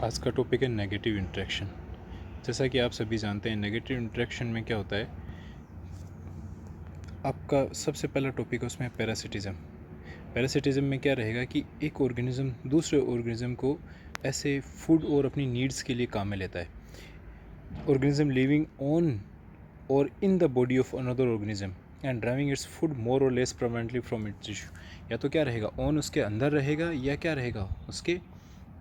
आज का टॉपिक है नेगेटिव इंटरेक्शन। जैसा कि आप सभी जानते हैं, नेगेटिव इंटरेक्शन में क्या होता है। आपका सबसे पहला टॉपिक है उसमें पैरासिटिज़म। पैरासिटिज़म में क्या रहेगा कि एक ऑर्गेनिज़म दूसरे ऑर्गेनिज़म को ऐसे फूड और अपनी नीड्स के लिए काम में लेता है। Organism living on or in the body of another organism and driving its food more or less permanently from its tissue. या तो क्या रहेगा, ऑन उसके अंदर रहेगा, या क्या रहेगा उसके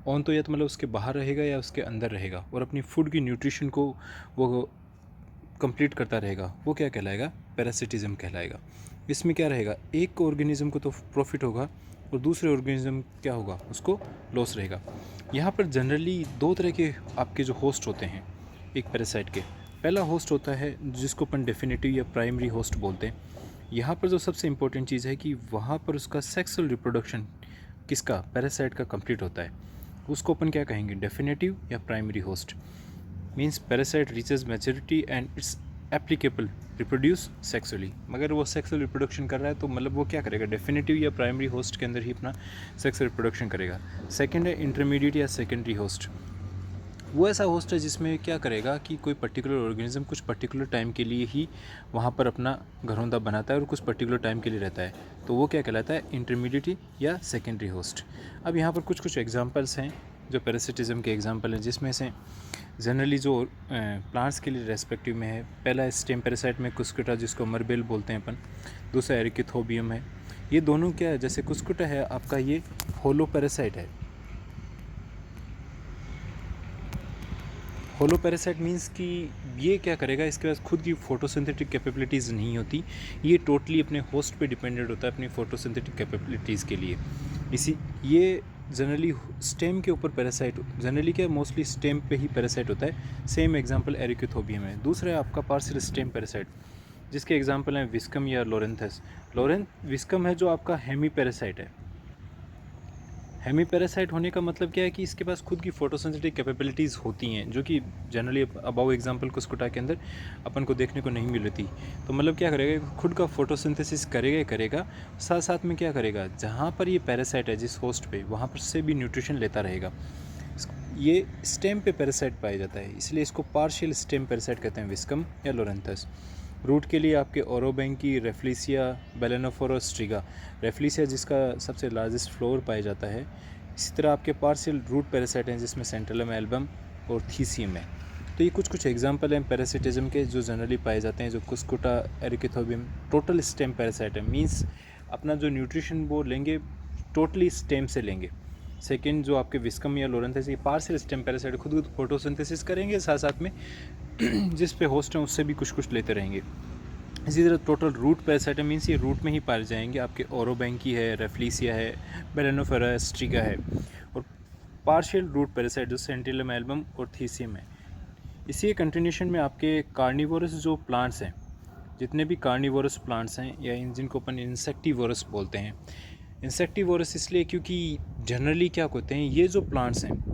ऑन तो या तो मतलब उसके बाहर रहेगा या उसके अंदर रहेगा, और अपनी फूड की न्यूट्रिशन को वो कंप्लीट करता रहेगा। वो क्या कहलाएगा, पैरासिटिज़म कहलाएगा। इसमें क्या रहेगा, एक ऑर्गेनिज़म को तो प्रॉफिट होगा और दूसरे ऑर्गेनिज़म क्या होगा, उसको लॉस रहेगा। यहाँ पर जनरली दो तरह के आपके जो होस्ट होते हैं एक पैरासाइट के। पहला होस्ट होता है जिसको अपन डेफिनेटिव या प्राइमरी होस्ट बोलते हैं। यहाँ पर जो सबसे इम्पोर्टेंट चीज़ है कि वहाँ पर उसका सेक्सुअल रिप्रोडक्शन किसका, पैरासाइट का कंप्लीट होता है। उसको अपन क्या कहेंगे, डेफिनेटिव या primary host. Means parasite reaches maturity and it's applicable reproduce sexually. मगर वो सेक्सुअल रिप्रोडक्शन कर रहा है तो मतलब वो क्या करेगा, डेफिनेटिव या प्राइमरी होस्ट के अंदर ही अपना सेक्सुअल रिप्रोडक्शन करेगा। सेकेंड है इंटरमीडिएट या सेकेंडरी होस्ट। वो ऐसा होस्ट है जिसमें क्या करेगा कि कोई पर्टिकुलर ऑर्गेनिज्म कुछ पर्टिकुलर टाइम के लिए ही वहाँ पर अपना घरौंदा बनाता है और कुछ पर्टिकुलर टाइम के लिए रहता है, तो वो क्या कहलाता है, इंटरमीडिएट या सेकेंडरी होस्ट। अब यहाँ पर कुछ एग्जांपल्स हैं जो पैरासिटिज़म के एग्जांपल हैं, जिसमें से जनरली जो प्लांट्स के लिए रेस्पेक्टिव में है, पहला स्टेम पैरासाइट में कुस्कुटा जिसको मरबेल बोलते हैं अपन, दूसरा एरिकिथोबियम है। ये दोनों क्या है, जैसे कुस्कुटा है आपका, ये होलो पैरासाइट है। होलो पैरासाइट मीन्स कि ये क्या करेगा, इसके पास खुद की फोटोसिंथेटिक कैपेबिलिटीज़ नहीं होती, ये टोटली अपने होस्ट पे डिपेंडेंट होता है अपनी फोटोसिंथेटिक कैपेबिलिटीज़ के लिए। इसी ये जनरली स्टेम के ऊपर पैरासाइट, जनरली क्या मोस्टली स्टेम पे ही पैरासाइट होता है। सेम एग्जांपल एरिकिथोबियम है। दूसरा है आपका पार्शियल स्टेम पैरासाइट, जिसके एग्जांपल हैं विस्कम या लोरेंथस। विस्कम है जो आपका हेमी पैरासाइट है। हेमी पैरासाइट होने का मतलब क्या है कि इसके पास खुद की फोटोसिंथेटिक कैपेबिलिटीज़ होती हैं, जो कि जनरली अबाउ एग्जांपल कुस्कुटा के अंदर अपन को देखने को नहीं मिल रही। तो मतलब क्या करेगा, खुद का फोटोसिंथेसिस करेगा, साथ साथ में क्या करेगा, जहाँ पर ये पैरासाइट है जिस होस्ट पे, वहाँ पर से भी न्यूट्रिशन लेता रहेगा। ये स्टेम पे पैरासाइट पाया जाता है, इसलिए इसको पार्शियल स्टेम पैरासाइट कहते हैं, विस्कम या लोरेंथस। रूट के लिए आपके ओरोबैंकी, रेफ्लिसिया, बेलेनोफोरा, स्ट्रिगा। रेफ्लिसिया जिसका सबसे लार्जेस्ट फ्लोर पाया जाता है। इसी तरह आपके पार्शियल रूट पैरासाइट हैं जिसमें सेंट्रलम, एल्बम और थीसियम है। तो ये कुछ एग्जांपल हैं पैरासिटिज्म के जो जनरली पाए जाते हैं, जो कुस्कुटा, एरिकिथोबियम टोटल स्टेम पैरासाइट है। मीन्स अपना जो न्यूट्रिशन वो लेंगे टोटली स्टेम से लेंगे। सेकेंड जो आपके विस्कम या लोरेंथस, ये पार्शियल स्टेम पैरासाइट खुद फोटोसिंथेसिस करेंगे, साथ साथ में जिस पे होस्ट हैं उससे भी कुछ लेते रहेंगे। इसी तरह टोटल रूट पैरासाइट मीन्स ये रूट में ही पाए जाएंगे। आपके ओरोबैंकी है, रेफ्लिसिया है, बेलेनोफेरा, स्ट्रिगा है। और पार्शियल रूट पैरासाइट जो सेंटिलम, एल्बम और थीसियम है। इसी कंटिन्यूशन में आपके कार्निवोरस जो प्लांट्स हैं, जितने भी कार्निवोरस प्लांट्स हैं या जिनको अपन इंसेक्टिवोरस बोलते हैं। इंसेक्टिवोरस इसलिए क्योंकि जनरली क्या होते हैं, ये जो प्लांट्स हैं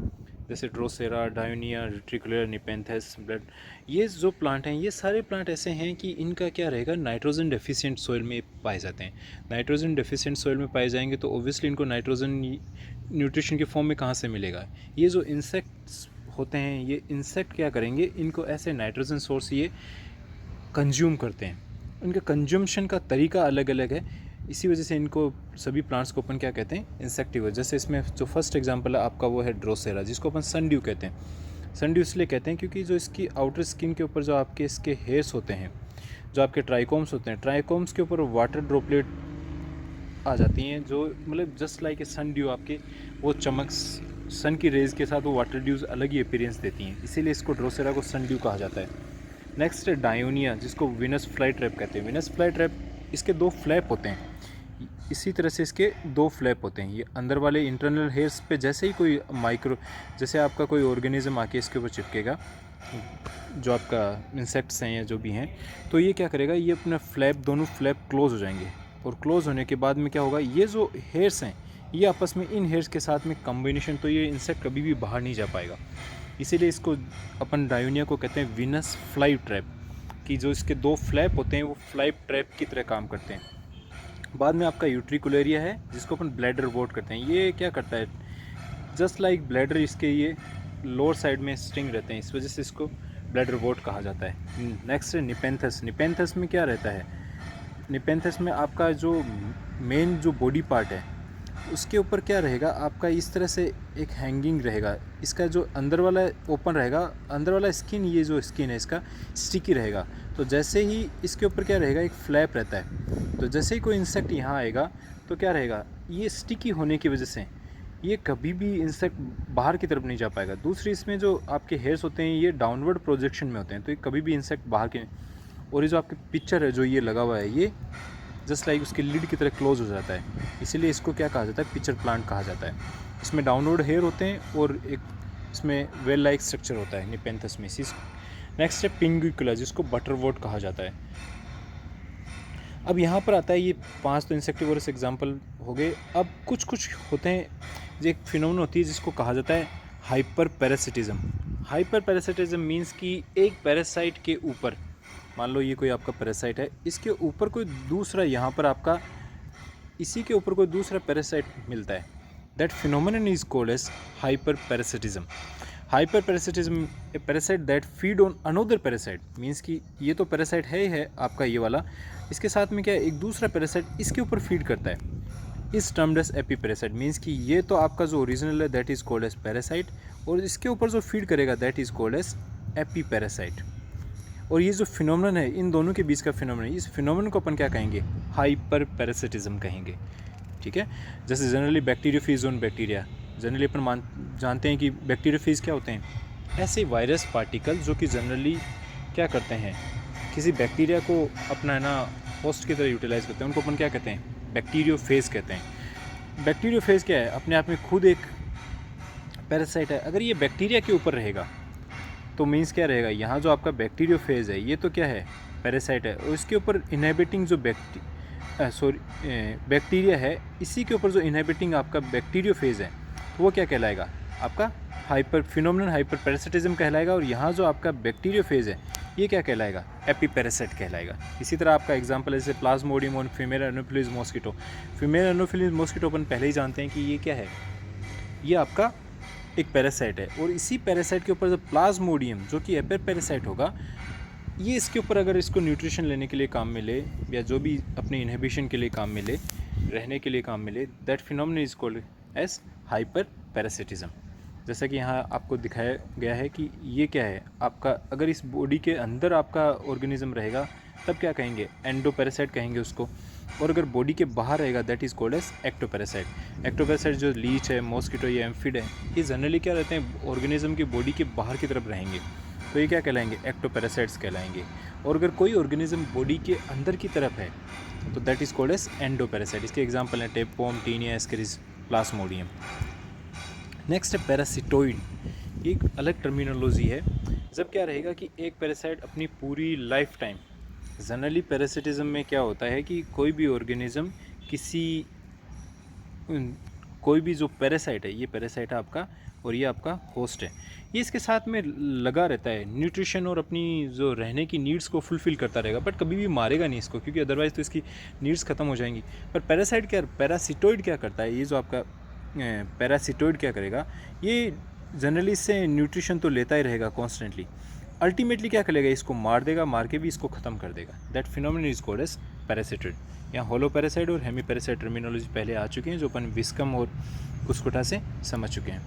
जैसे ड्रोसेरा, डायोनिया, रेटिकुलर, निपेंथस, ब्लड, ये जो प्लांट हैं, ये सारे प्लांट ऐसे हैं कि इनका क्या रहेगा, नाइट्रोजन डेफिशिएंट सॉइल में पाए जाते हैं। नाइट्रोजन डेफिशिएंट सॉइल में पाए जाएंगे तो ओब्वियसली इनको नाइट्रोजन न्यूट्रिशन के फॉर्म में कहाँ से मिलेगा। ये जो इंसेक्ट्स होते हैं, ये इंसेक्ट क्या करेंगे, इनको ऐसे नाइट्रोजन सोर्स ये कंज्यूम करते हैं। इनका कंज्यूमशन का तरीका अलग अलग है, इसी वजह से इनको सभी प्लांट्स को अपन क्या कहते हैं, इंसेक्टिवर। जैसे इसमें जो फर्स्ट एग्जांपल है आपका वो है ड्रोसेरा, जिसको अपन सनड्यू कहते हैं। सनड्यू इसलिए कहते हैं क्योंकि जो इसकी आउटर स्किन के ऊपर जो आपके इसके हेयर्स होते हैं, जो आपके ट्राइकोम्स होते हैं, ट्राइकोम्स के ऊपर वाटर ड्रॉपलेट आ जाती हैं, जो मतलब जस्ट लाइक ए सनड्यू, आपके वो चमक सन की रेज के साथ वो वाटर ड्यूज अलग ही अपीयरेंस देती हैं, इसीलिए इसको ड्रोसेरा को सनड्यू कहा जाता है। नेक्स्ट है डायोनिया, जिसको विनस फ्लाई ट्रैप कहते हैं। विनस फ्लाई ट्रैप, इसके दो फ्लैप होते हैं, इसी तरह से इसके दो फ्लैप होते हैं। ये अंदर वाले इंटरनल हेयर्स पे जैसे ही कोई माइक्रो, जैसे आपका कोई ऑर्गेनिज्म आके इसके ऊपर चिपकेगा, जो आपका इंसेक्ट्स हैं या जो भी हैं, तो ये क्या करेगा, ये अपना फ्लैप, दोनों फ्लैप क्लोज हो जाएंगे। और क्लोज होने के बाद में क्या होगा, ये जो हेयर्स हैं ये आपस में, इन हेयर्स के साथ में कम्बिनेशन, तो ये इंसेक्ट कभी भी बाहर नहीं जा पाएगा। इसीलिए इसको अपन डायोनिया को कहते हैं विनस फ्लाई ट्रैप, कि जो इसके दो फ्लैप होते हैं वो फ्लाई ट्रैप की तरह काम करते हैं। बाद में आपका यूट्रिकुलेरिया है, जिसको अपन ब्लैडर वोट करते हैं। ये क्या करता है, जस्ट लाइक ब्लैडर, इसके ये लोअर साइड में स्टिंग रहते हैं, इस वजह से इसको ब्लैडर वॉट कहा जाता है। नेक्स्ट है निपेंथस। निपेंथस में क्या रहता है, निपेंथस में आपका जो मेन जो बॉडी पार्ट है उसके ऊपर क्या रहेगा आपका, इस तरह से एक हैंगिंग रहेगा, इसका जो अंदर वाला ओपन रहेगा, अंदर वाला स्किन, ये जो स्किन है इसका स्टिकी रहेगा। तो जैसे ही इसके ऊपर क्या रहेगा, एक फ्लैप रहता है, तो जैसे ही कोई इंसेक्ट यहाँ आएगा तो क्या रहेगा, ये स्टिकी होने की वजह से ये कभी भी इंसेक्ट बाहर की तरफ नहीं जा पाएगा। दूसरी इसमें जो आपके हेयर्स होते हैं ये डाउनवर्ड प्रोजेक्शन में होते हैं, तो ये कभी भी इंसेक्ट बाहर के, और ये जो आपके पिक्चर है जो ये लगा हुआ है ये जस्ट लाइक उसके लिड की तरह क्लोज हो जाता है, इसीलिए इसको क्या कहा जाता है, पिक्चर प्लांट कहा जाता है। इसमें डाउनवर्ड हेयर होते हैं और एक इसमें वेल लाइक स्ट्रक्चर होता है निपेंथस में। नेक्स्ट है पिंगुइकुला, जिसको बटरवॉट कहा जाता है। अब यहाँ पर आता है, ये 5 तो इंसेक्टिवोरस एग्जाम्पल हो गए। अब कुछ कुछ होते हैं, जो एक फिनोमेनन होती है जिसको कहा जाता है hyper parasitism. Hyper parasitism means कि एक पैरासाइट के ऊपर, मान लो ये कोई आपका पैरासाइट है, इसके ऊपर कोई दूसरा, यहाँ पर आपका इसी के ऊपर कोई दूसरा पैरासाइट मिलता है, that phenomenon is called as hyper parasitism. Hyper parasitism a parasite that feed on another parasite, means कि ये तो पैरासाइट है ही है आपका ये वाला, इसके साथ में क्या है, एक दूसरा पैरासाइट इसके ऊपर फीड करता है, is termed as epi parasite. Means कि ये तो आपका जो ओरिजिनल है that is called as parasite, और इसके ऊपर जो फीड करेगा that is called as epi parasite. और ये जो फिनोमेनन है, इन दोनों के बीच का फिनोमेनन, इस फिनोमेनन को अपन क्या कहेंगे, हाइपर पैरासिटिज्म कहेंगे। ठीक है, जैसे generally bacteriophage on bacteria, generally अपन जानते हैं कि बैक्टीरियोफेज क्या होते हैं, ऐसे वायरस पार्टिकल जो कि जनरली क्या करते हैं, किसी बैक्टीरिया को अपना ना होस्ट की तरह यूटिलाइज करते हैं, उनको अपन क्या कहते हैं, बैक्टीरियोफेज कहते हैं। बैक्टीरियोफेज क्या है, अपने आप में खुद एक पैरासाइट है। अगर ये बैक्टीरिया के ऊपर रहेगा तो मीन्स क्या रहेगा, यहाँ जो आपका बैक्टीरियोफेज है ये तो क्या है, पैरासाइट है, और इसके ऊपर इनहेबिटिंग जो बैक्टीरिया है, इसी के ऊपर जो इनहेबिटिंग आपका बैक्टीरियोफेज है वो क्या कहलाएगा, आपका फिनोमेनन हाइपर पैरासिटिज्म कहलाएगा। और यहाँ जो आपका बैक्टीरियोफेज है ये क्या कहलाएगा, एपी पैरासाइट कहलाएगा। इसी तरह आपका एग्जांपल है जैसे प्लाज्मोडियम और female anopheles mosquito. Female anopheles mosquito अपन पहले ही जानते हैं कि ये क्या है, ये आपका एक पैरासाइट है, और इसी पैरासाइट के ऊपर जो प्लाज्मोडियम जो कि एपी पैरासाइट होगा, ये इसके ऊपर अगर इसको न्यूट्रिशन लेने के लिए काम मिले, या जो भी अपने इनहिबिशन के लिए काम मिले, रहने के लिए काम मिले, that phenomenon is called as hyper parasitism. जैसा कि यहाँ आपको दिखाया गया है कि ये क्या है आपका, अगर इस बॉडी के अंदर आपका ऑर्गेनिज्म रहेगा तब क्या कहेंगे, एंडोपैरासाइट कहेंगे उसको, और अगर बॉडी के बाहर रहेगा that is called as ectoparasite. Ectoparasite जो लीच है, मॉस्किटो या एम्फिड है, ये जनरली क्या रहते हैं, ऑर्गेनिज्म की बॉडी के बाहर की तरफ रहेंगे, तो ये क्या कहलाएंगे, एक्टोपैरासाइट्स कहलाएंगे। और अगर कोई ऑर्गेनिज्म बॉडी के अंदर की तरफ है तो that is called as endoparasite. इसके एग्जाम्पल हैं tapeworm, taenia, ascaris, plasmodium. Next है पैरासिटोइड, ये एक अलग टर्मिनोलॉजी है। जब क्या रहेगा कि एक पैरासाइट अपनी पूरी लाइफ टाइम, जनरली पैरासिटिज्म में क्या होता है कि कोई भी ऑर्गेनिज्म कोई भी जो पैरासाइट है, ये पैरासाइट है आपका और ये आपका होस्ट है, ये इसके साथ में लगा रहता है, न्यूट्रिशन और अपनी जो रहने की नीड्स को फुलफ़िल करता रहेगा, बट कभी भी मारेगा नहीं इसको, क्योंकि अदरवाइज़ तो इसकी नीड्स ख़त्म हो जाएंगी। पर पैरासिटोइड क्या करता है, ये जो आपका पैरासिटोइड क्या करेगा, ये जनरली इससे न्यूट्रिशन तो लेता ही रहेगा कॉन्स्टेंटली, अल्टीमेटली क्या करेगा, इसको मार देगा, मार के भी इसको ख़त्म कर देगा। That phenomenon is called as parasitoid. यहाँ होलो पैरासाइट और हेमी पैरासाइट टर्मिनोलॉजी पहले आ चुके हैं, जो अपन विस्कम और कुस्कुटा से समझ चुके हैं।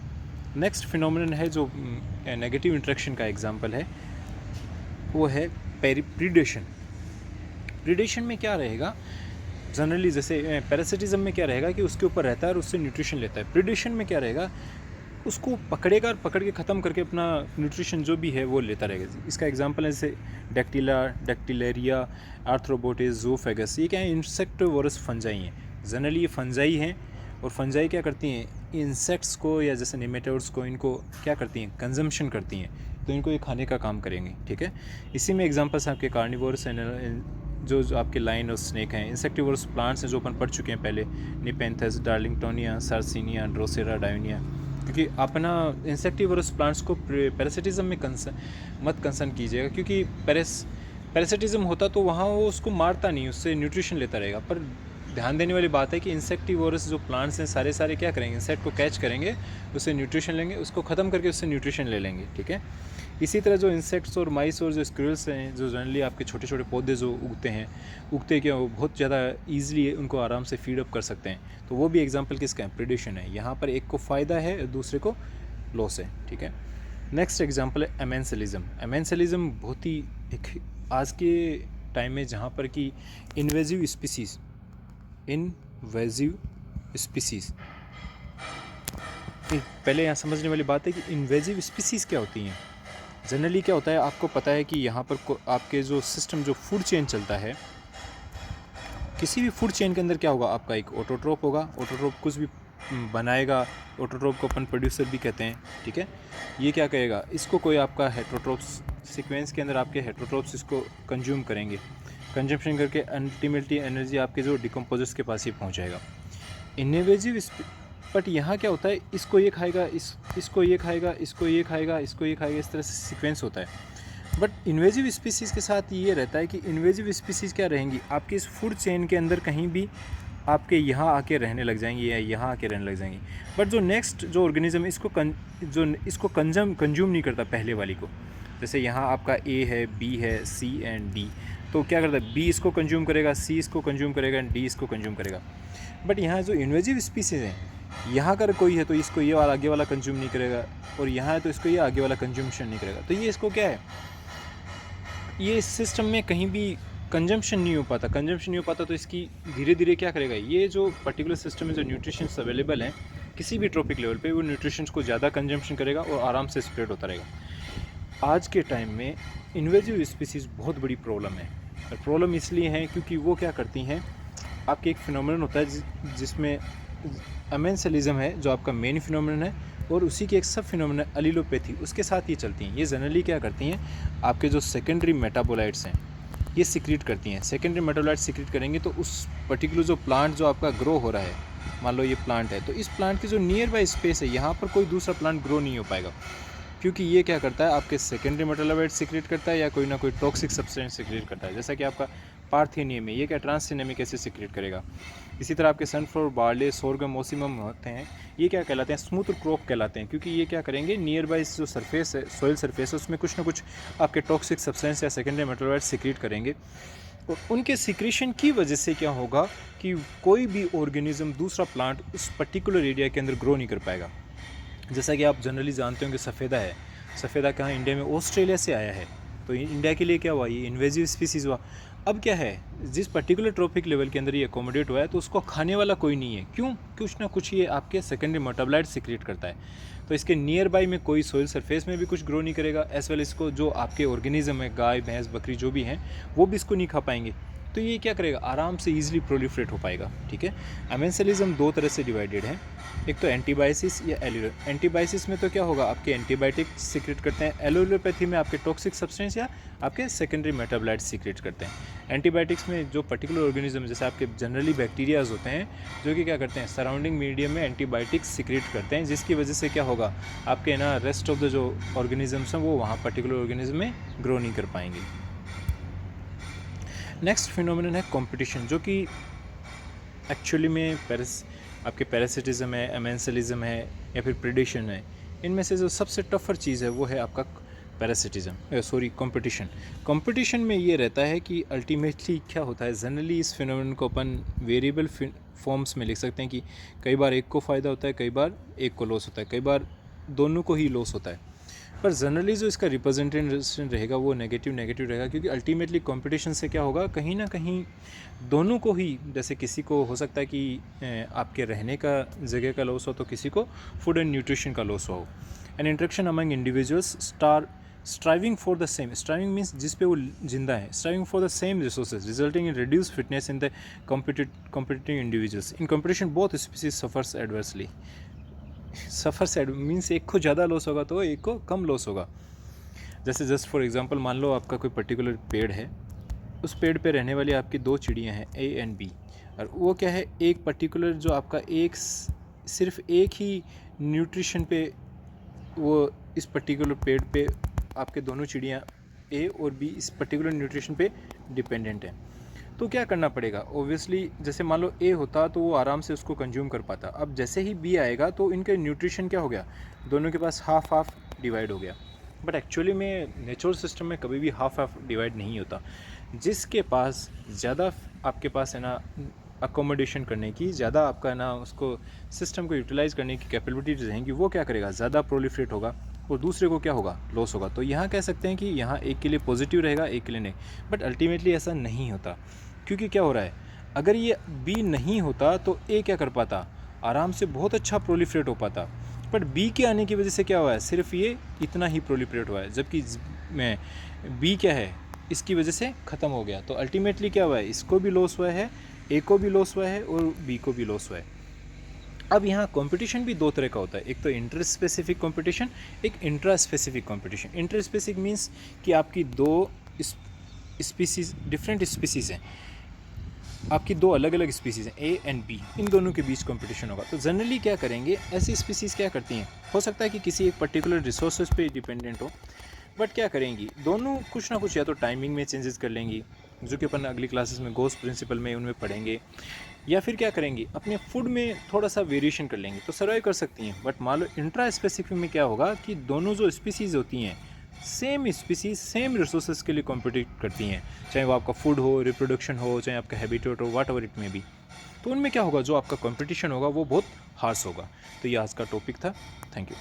नेक्स्ट फिनोमेनन है जो नेगेटिव इंट्रैक्शन का एग्जांपल है, वो है प्रीडेशन। प्रीडेशन में क्या रहेगा, जनरली जैसे पैरासिटिज्म में क्या रहेगा कि उसके ऊपर रहता है और उससे न्यूट्रिशन लेता है। प्रीडेशन में क्या रहेगा, उसको पकड़ेगा और पकड़ के ख़त्म करके अपना न्यूट्रिशन जो भी है वो लेता रहेगा। इसका एग्जांपल है जैसे डेक्टिलेरिया, आर्थ्रोबोटिस, ज़ूफेगस, ये क्या है, इंसेक्टिवोरस फंजाई हैं। जनरली ये फंजाई हैं, और फंजाई क्या करती हैं, इंसेक्ट्स को या जैसे निमेटोड्स को, इनको क्या करती हैं, कंजम्पशन करती हैं, तो इनको ये खाने का काम करेंगे। ठीक है, इसी में एग्जांपल्स आपके कार्निवोरस जो आपके लाइन और स्नेक हैं, इंसेक्टिवोरस प्लांट्स हैं जो अपन पढ़ चुके हैं पहले, निपेंथस, डार्लिंगटोनिया, सार्सिनिया, ड्रोसेरा, डायोनिया। क्योंकि अपना इंसेक्टिवोरस प्लांट्स को पैरासिटिज्म में मत कंसर्न कीजिएगा, क्योंकि पैरासिटिज्म होता तो वहाँ वो उसको मारता नहीं, उससे न्यूट्रिशन लेता रहेगा। पर ध्यान देने वाली बात है कि इंसेक्टिवोरस जो प्लांट्स हैं सारे क्या करेंगे, इंसेक्ट को कैच करेंगे, उससे न्यूट्रिशन लेंगे, उसको ख़त्म करके उससे न्यूट्रिशन ले लेंगे, ठीक है। इसी तरह जो इंसेक्ट्स और माइस और जो स्क्विरल्स हैं, जो जनरली आपके छोटे छोटे पौधे जो उगते क्या वो बहुत ज़्यादा ईजिली उनको आराम से फीड अप कर सकते हैं, तो वो भी एग्जांपल किसका है, प्रेडेशन है। यहाँ पर एक को फ़ायदा है, दूसरे को लॉस है, ठीक है। नेक्स्ट एग्जांपल है एमेंसलिज्म। एमेंसलिज्म बहुत ही एक आज के टाइम में जहाँ पर कि इन्वेजिव स्पीसीज़ पहले यहाँ समझने वाली बात है कि इन्वेजिव स्पीसीज़ क्या होती हैं। जनरली क्या होता है, आपको पता है कि यहाँ पर आपके जो सिस्टम जो फूड चेन चलता है, किसी भी फूड चेन के अंदर क्या होगा, आपका एक ऑटोट्रोप होगा। ऑटोट्रोप कुछ भी बनाएगा, ऑटोट्रोप को अपन प्रोड्यूसर भी कहते हैं, ठीक है। ये क्या कहेगा, इसको कोई आपका हेट्रोट्रोप्स सीक्वेंस के अंदर आपके हेट्रोट्रोप्स इसको कंज्यूम करेंगे, कंजम्पशन करके अल्टीमेटली एनर्जी आपके जो डिकम्पोजर्स के पास ही पहुँच जाएगा। इनवेजिव बट यहाँ क्या होता है, इसको ये खाएगा, इसको ये खाएगा, इसको ये खाएगा, इसको ये खाएगा, इस तरह से सीक्वेंस होता है। बट इन्वेजिव स्पीसीज़ के साथ ये रहता है कि इन्वेजिव स्पीसीज़ क्या रहेंगी, आपके इस फूड चेन के अंदर कहीं भी आपके यहाँ आके रहने लग जाएंगी या यहाँ आके रहने लग जाएंगी। बट जो नेक्स्ट जो ऑर्गेनिज्म इसको कंज्यूम नहीं करता पहले वाली को, जैसे यहाँ आपका ए है, बी है, सी एंड डी, तो क्या करता है, बी इसको कंज्यूम करेगा, सी इसको कंज्यूम करेगा एंड डी इसको कंज्यूम करेगा। बट यहाँ जो इन्वेजिव स्पीसीज़ हैं, यहाँ अगर कोई है तो इसको ये वाला आगे वाला कंज्यूम नहीं करेगा, और यहाँ है तो इसको ये आगे वाला कंज्यूमशन नहीं करेगा। तो ये इसको क्या है, ये इस सिस्टम में कहीं भी कंजम्पशन नहीं हो पाता, तो इसकी धीरे धीरे क्या करेगा, ये जो पर्टिकुलर सिस्टम में जो न्यूट्रिशंस अवेलेबल हैं किसी भी ट्रॉपिक लेवल पे, वो न्यूट्रिशंस को ज़्यादा कंजम्पशन करेगा और आराम से स्प्रेड होता रहेगा। आज के टाइम में इन्वेजिव स्पीसीज़ बहुत बड़ी प्रॉब्लम है, और प्रॉब्लम इसलिए है क्योंकि वो क्या करती हैं, आपके एक फिनोमेनन होता है जिसमें एमेंसलिज्म है जो आपका मेन फिनोमेनन है, और उसी के एक सब फिनोमेनन अलीलोपैथी, उसके साथ ये चलती हैं। ये जनरली क्या करती हैं, आपके जो सेकेंडरी मेटाबोलाइट्स हैं ये सिक्रीट करती हैं। सेकेंडरी मेटाबोलाइट्स सिक्रीट करेंगे तो उस पर्टिकुलर जो प्लांट जो आपका ग्रो हो रहा है, मान लो ये प्लांट है, तो इस प्लांट की जो नियर बाय स्पेस है यहाँ पर कोई दूसरा प्लांट ग्रो नहीं हो पाएगा, क्योंकि ये क्या करता है, आपके सेकेंडरी मेटाबोलाइट सिक्रीट करता है या कोई ना कोई टॉक्सिक सब्सटेंस सिक्रीट करता है। जैसा कि आपका पार्थेनियम है, ये क्या ट्रांसथेनियमिक एसिड सिक्रीट करेगा। इसी तरह आपके सनफ्लावर, बार्ले, सोरगम, ओसीमम होते हैं, ये क्या कहलाते हैं, स्मूथ क्रॉप कहलाते हैं, क्योंकि ये क्या करेंगे, नियर बाय जो सरफेस है, सॉइल सरफेस है, उसमें कुछ ना कुछ आपके टॉक्सिक सब्सटेंस या सेकेंडरी मेटाबोलाइट सिक्रीट करेंगे, और उनके सिक्रीशन की वजह से क्या होगा कि कोई भी ऑर्गेनिज्म, दूसरा प्लांट उस पर्टिकुलर एरिया के अंदर ग्रो नहीं कर पाएगा। जैसा कि आप जनरली जानते होंगे सफ़ेदा है, सफ़ेदा कहाँ इंडिया में, ऑस्ट्रेलिया से आया है, तो इंडिया के लिए क्या हुआ, ये इन्वेजिव स्पीसीज़ हुआ। अब क्या है, जिस पर्टिकुलर ट्रॉपिक लेवल के अंदर ये अकोमोडेट हुआ है तो उसको खाने वाला कोई नहीं है, क्यों, कुछ ना कुछ ये आपके सेकेंडरी मेटाबोलाइट सिक्रीट करता है, तो इसके नियर बाई में कोई सोइल सरफेस में भी कुछ ग्रो नहीं करेगा, एज वेल इसको जो आपके ऑर्गेनिज्म है, गाय भैंस बकरी जो भी हैं वो भी इसको नहीं खा पाएंगे, तो ये क्या करेगा, आराम से ईजिली प्रोलिफरेट हो पाएगा, ठीक है। एमेंसलिज्म दो तरह से डिवाइडेड है, एक तो एंटीबायोसिस या एलोलो। एंटीबायोसिस में तो क्या होगा, आपके एंटीबायोटिक सीक्रेट करते हैं, एलोलोपैथी में आपके टॉक्सिक सब्सटेंस या आपके सेकेंडरी मेटाबोलाइट सीक्रेट करते हैं। एंटीबायोटिक्स में जो पर्टिकुलर ऑर्गेनिज्म जैसे आपके जनरली बैक्टीरियाज होते हैं जो कि क्या करते हैं, सराउंडिंग मीडियम में एंटीबायोटिक्स सीक्रेट करते हैं, जिसकी वजह से क्या होगा, आपके ना रेस्ट ऑफ द जो ऑर्गेनिजम्स हैं वो वहाँ पर्टिकुलर ऑर्गेनिज्म में ग्रो नहीं कर पाएंगे। नेक्स्ट फिनोमिनन है कंपटीशन, जो कि एक्चुअली में आपके पैरासिटिज्म है, एमेंसलिज्म है या फिर प्रेडेशन है, इनमें से जो सबसे टफर चीज़ है वो है आपका कंपटीशन। कंपटीशन में ये रहता है कि अल्टीमेटली क्या होता है, जनरली इस फिनोमिनन को अपन वेरिएबल फॉर्म्स में लिख सकते हैं कि कई बार एक को फ़ायदा होता है, कई बार एक को लॉस होता है, कई बार दोनों को ही लॉस होता है, पर जनरली जो इसका रिप्रेजेंटेशन रहेगा वो नेगेटिव रहेगा, क्योंकि अल्टीमेटली कंपटीशन से क्या होगा, कहीं ना कहीं दोनों को ही, जैसे किसी को हो सकता है कि आपके रहने का जगह का लॉस हो, तो किसी को फूड एंड न्यूट्रिशन का लॉस हो। An interaction among individuals striving for the same, striving means जिस पे वो जिंदा है, striving for the same resources resulting in reduce fitness in the competitive individuals. In competition both species suffers adversely. Suffered means एक को ज़्यादा loss होगा तो एक को कम लॉस होगा। जैसे जस्ट फॉर एग्जांपल मान लो आपका कोई पर्टिकुलर पेड़ है, उस पेड़ पे रहने वाली आपकी दो चिड़ियाँ हैं ए एंड बी, और वो क्या है, एक पर्टिकुलर जो आपका सिर्फ एक ही न्यूट्रिशन पे वो इस पर्टिकुलर पेड़ पे आपके दोनों चिड़ियाँ ए और बी इस पर्टिकुलर न्यूट्रिशन पे डिपेंडेंट हैं। तो क्या करना पड़ेगा, ऑब्वियसली जैसे मान लो ए होता तो वो आराम से उसको कंज्यूम कर पाता, अब जैसे ही बी आएगा तो इनके न्यूट्रिशन क्या हो गया, दोनों के पास हाफ हाफ डिवाइड हो गया। बट एक्चुअली में नेचुरल सिस्टम में कभी भी हाफ हाफ डिवाइड नहीं होता। जिसके पास ज़्यादा आपके पास है ना अकोमोडेशन करने की, ज़्यादा आपका ना उसको सिस्टम को यूटिलाइज़ करने की कैपेबिलिटीज रहेंगी, वो क्या करेगा, ज़्यादा प्रोलिफरेट होगा और दूसरे को क्या होगा, लॉस होगा। तो यहाँ कह सकते हैं कि यहाँ एक के लिए पॉजिटिव रहेगा, एक के लिए नहीं, बट अल्टीमेटली ऐसा नहीं होता। क्योंकि क्या हो रहा है, अगर ये बी नहीं होता तो ए क्या कर पाता, आराम से बहुत अच्छा प्रोलिफरेट हो पाता, बट बी के आने की वजह से क्या हुआ है, सिर्फ ये इतना ही प्रोलिफरेट हुआ है, जबकि मैं बी क्या है, इसकी वजह से ख़त्म हो गया। तो अल्टीमेटली क्या हुआ है, इसको भी लॉस हुआ है, ए को भी लॉस हुआ है और बी को भी लॉस हुआ है। अब यहाँ कंपटीशन भी दो तरह का होता है, एक तो इंटर स्पेसिफिक कंपटीशन, एक intra specific competition. Inter specific means कि आपकी दो स्पीसीज, डिफरेंट स्पीसीज़ हैं, आपकी दो अलग अलग स्पीसीज़ हैं ए एंड बी, इन दोनों के बीच कंपटीशन होगा। तो जनरली क्या करेंगे, ऐसी स्पीसीज़ क्या करती हैं, हो सकता है कि किसी एक पर्टिकुलर रिसोर्सेज पे डिपेंडेंट हो, बट क्या करेंगी, दोनों कुछ ना कुछ या तो टाइमिंग में चेंजेस कर लेंगी, जो कि अपन अगली क्लासेस में गोस्ट प्रिंसिपल में उनमें पढ़ेंगे, या फिर क्या करेंगी, अपने फूड में थोड़ा सा वेरिएशन कर लेंगी तो सर्वाइव कर सकती हैं। बट मान लो इंट्रा स्पेसिफिक में क्या होगा कि दोनों जो स्पीसीज़ होती हैं, सेम स्पीसीज सेम रिसोर्सेज के लिए कॉम्पिटिट करती हैं, चाहे वो आपका फूड हो, रिप्रोडक्शन हो, चाहे आपका हैबिटेट हो, व्हाट एवर इट में भी। तो उनमें क्या होगा, जो आपका कंपटीशन होगा वो बहुत हार्श होगा। तो ये आज का टॉपिक था। Thank you.